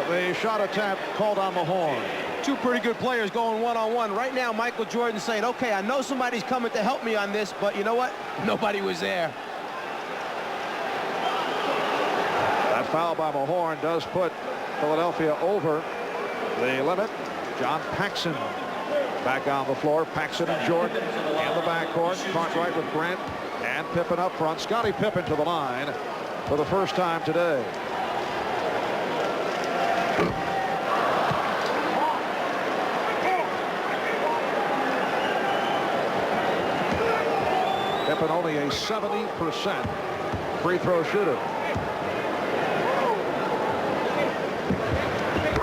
the shot attempt called on the horn. Two pretty good players going one-on-one. Right now, Michael Jordan saying, okay, I know somebody's coming to help me on this, but you know what? Nobody was there. That foul by Mahorn does put Philadelphia over the limit. John Paxson back on the floor. Paxson and Jordan in the backcourt. Cartwright with Grant and Pippen up front. Scottie Pippen to the line for the first time today. Pippen only a 70% free throw shooter.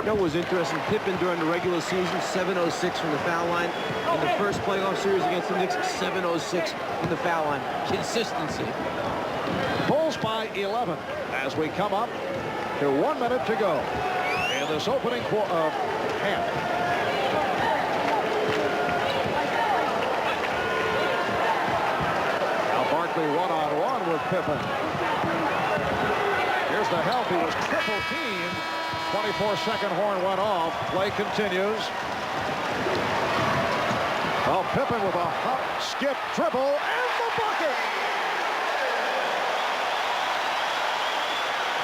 You know what was interesting? Pippen during the regular season, 706 from the foul line. In the first playoff series against the Knicks, 706 from the foul line. Consistency. Bulls by 11 as we come up to 1 minute to go in this opening half. Now Barkley one-on-one with Pippen. Here's the help. He was triple teamed. 24-second horn went off. Play continues. Oh, Pippen with a hop, skip, dribble, and the bucket.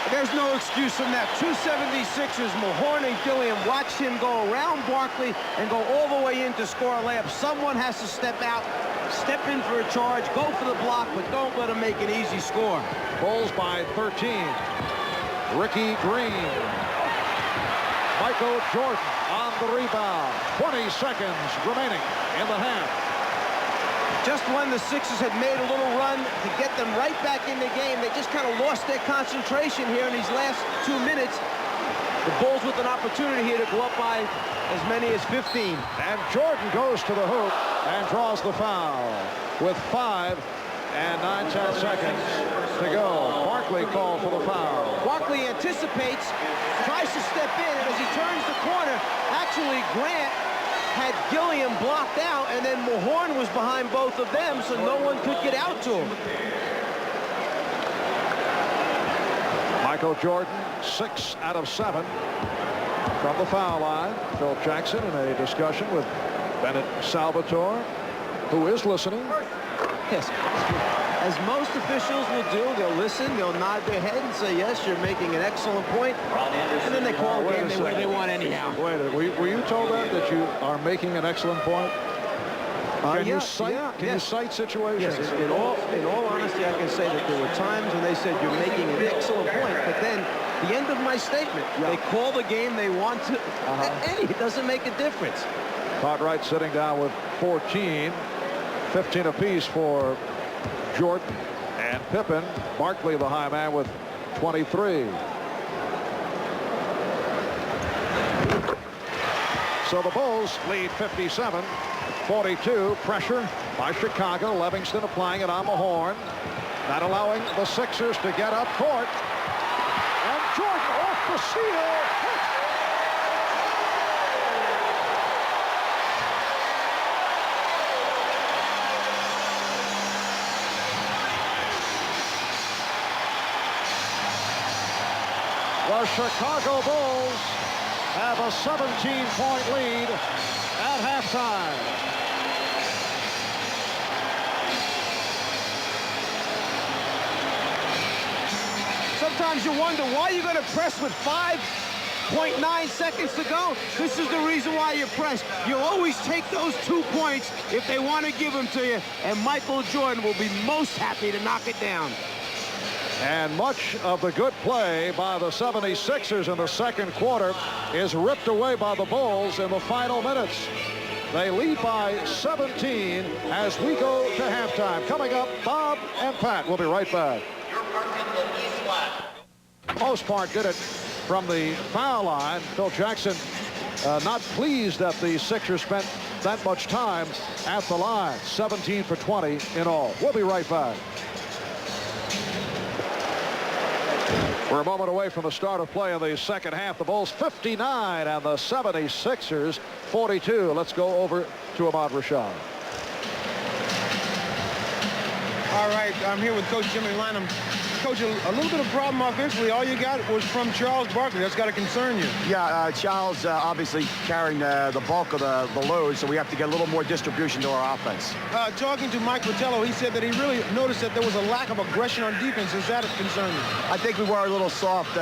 There's no excuse from that. 276ers, Mahorn and Gilliam watched him go around Barkley and go all the way in to score a layup. Someone has to step out, step in for a charge, go for the block, but don't let him make an easy score. Bulls by 13. Ricky Green. Michael Jordan on the rebound. 20 seconds remaining in the half. Just when the Sixers had made a little run to get them right back in the game, they just kind of lost their concentration here in these last 2 minutes. The Bulls with an opportunity here to go up by as many as 15. And Jordan goes to the hoop and draws the foul with 5 and 9/10 seconds to go. Barkley called for the foul. Barkley anticipates, tries to step in, and as he turns the corner, actually Grant had Gilliam blocked out, and then Mahorn was behind both of them, so no one could get out to him. Michael Jordan, 6 out of 7 from the foul line. Phil Jackson in a discussion with Bennett Salvatore, who is listening. Yes. As most officials will do, they'll listen, they'll nod their head and say, yes, you're making an excellent point. And then they call a game the way they want anyhow. Wait a minute. Were you told that you are making an excellent point? Can you cite situations? Yes, in all honesty, I can say that there were times when they said you're making an excellent point, but then the end of my statement, they call the game they want to. It doesn't make a difference. Cartwright sitting down with 14, 15 apiece for Jordan and Pippen. Barkley, the high man, with 23. So the Bulls lead 57-42. Pressure by Chicago. Livingston applying it on the horn. Not allowing the Sixers to get up court. And Jordan off the steal. The Chicago Bulls have a 17-point lead at halftime. Sometimes you wonder why you're going to press with 5.9 seconds to go. This is the reason why you press. You always take those 2 points if they want to give them to you, and Michael Jordan will be most happy to knock it down. And much of the good play by the 76ers in the second quarter is ripped away by the Bulls in the final minutes. They lead by 17 as we go to halftime. Coming up, Bob and Pat. We'll be right back. Most part did it from the foul line. Phil Jackson not pleased that the Sixers spent that much time at the line. 17 for 20 in all. We'll be right back. We're a moment away from the start of play in the second half. The Bulls 59 and the 76ers 42. Let's go over to Ahmad Rashad. All right, I'm here with Coach Jimmy Lanham. Coach, a little bit of problem offensively. All you got was from Charles Barkley. That's got to concern you. Yeah, Charles obviously carrying the bulk of the load, so we have to get a little more distribution to our offense. Talking to Mike Fratello, he said that he really noticed that there was a lack of aggression on defense. Is that a concern? I think we were a little soft.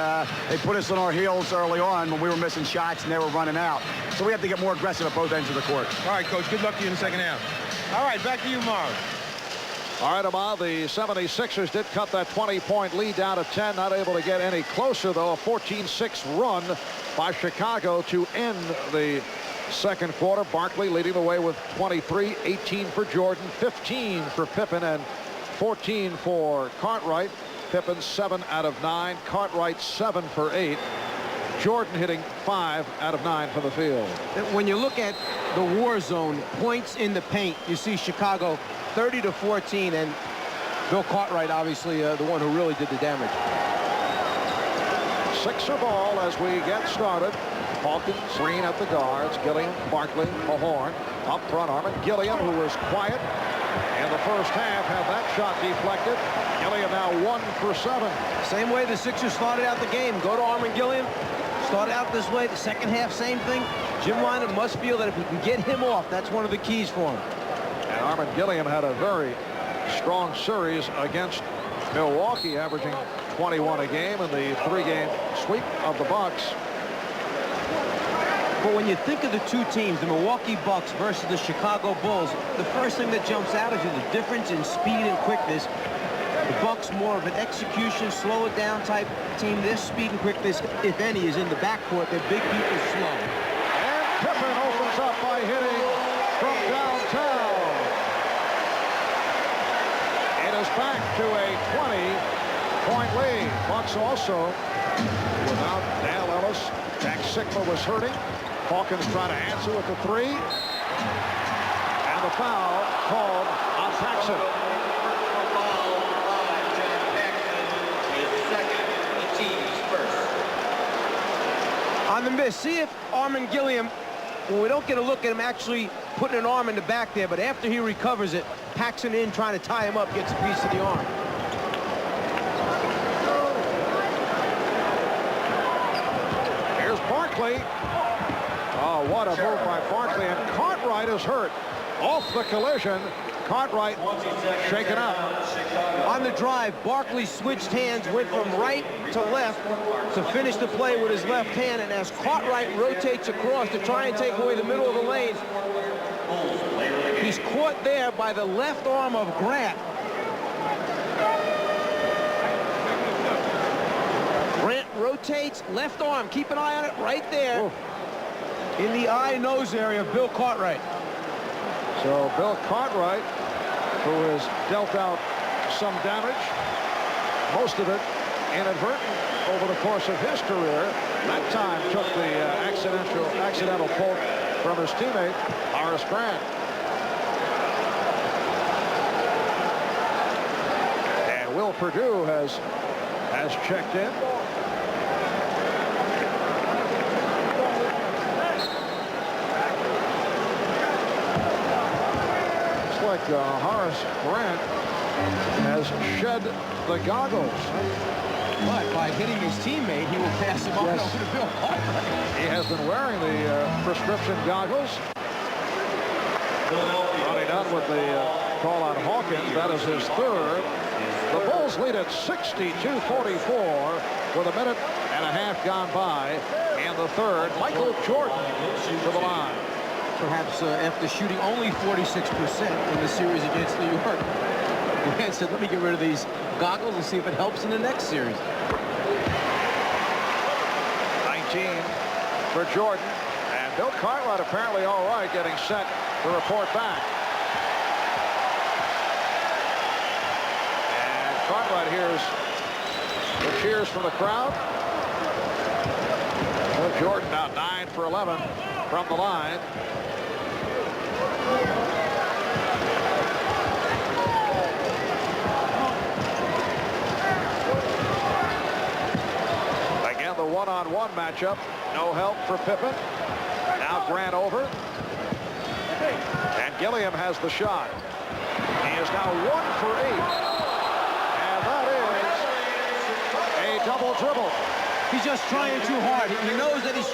They put us on our heels early on when we were missing shots and they were running out. So we have to get more aggressive at both ends of the court. All right, Coach. Good luck to you in the second half. All right, back to you, Marv. All right, Ahmad, the 76ers did cut that 20-point lead down to 10. Not able to get any closer, though. A 14-6 run by Chicago to end the second quarter. Barkley leading the way with 23, 18 for Jordan, 15 for Pippen, and 14 for Cartwright. Pippen 7 out of 9. Cartwright 7 for 8. Jordan hitting 5 out of 9 from the field. When you look at the war zone, points in the paint, you see Chicago 30-14, and Bill Cartwright, obviously, the one who really did the damage. Sixer ball as we get started. Hawkins, Green at the guards, Gilliam, Barkley, Mahorn. Up front, Armin Gilliam, who was quiet in the first half, had that shot deflected. Gilliam now 1 for 7. Same way the Sixers started out the game. Go to Armin Gilliam. Started out this way. The second half, same thing. Jim Lynam must feel that if he can get him off, that's one of the keys for him. And Armin Gilliam had a very strong series against Milwaukee, averaging 21 a game in the 3-game sweep of the Bucks. But when you think of the two teams, the Milwaukee Bucks versus the Chicago Bulls, the first thing that jumps out is the difference in speed and quickness. The Bucks more of an execution, slow it down type team. Their speed and quickness, if any, is in the backcourt. Their big people slow. And Pippen opens up by hitting from downtown. It is back to a 20-point lead. Bucks also without Dale Ellis. Jack Sikma was hurting. Hawkins trying to answer with the 3. And the foul called on Paxson. On the miss, see if Armin Gilliam, well, we don't get a look at him actually putting an arm in the back there, but after he recovers it, Paxson in trying to tie him up, gets a piece of the arm. Here's Barkley. Oh, what a move by Barkley, and Cartwright is hurt. Off the collision, Cartwright shaken up. On the drive, Barkley switched hands, went from right to left to finish the play with his left hand, and as Cartwright rotates across to try and take away the middle of the lane, he's caught there by the left arm of Grant. Grant rotates, left arm, keep an eye on it right there. Oof. In the eye-nose area of Bill Cartwright. So Bill Cartwright, who has dealt out some damage, most of it inadvertent over the course of his career, that time took the accidental poke from his teammate, Horace Grant. And Will Perdue has checked in. Like Horace Grant has shed the goggles. But by hitting his teammate, he will pass him on over to Bill Cartwright. He has been wearing the prescription goggles. Running on with the call on Hawkins. That is his third. The Bulls lead at 62-44 with a minute and a half gone by. And the third, Michael Jordan to the line. Perhaps after shooting only 46% in the series against New York, Grant said, let me get rid of these goggles and see if it helps in the next series. 19 for Jordan. And Bill Cartwright apparently all right, getting set to report back. And Cartwright hears the cheers from the crowd. Well, Jordan now 9 for 11 from the line. Again, the one-on-one matchup. No help for Pippen. Now Grant over. And Gilliam has the shot. He is now 1 for 8. And that is double dribble. He's just trying too hard. He knows that he's trying.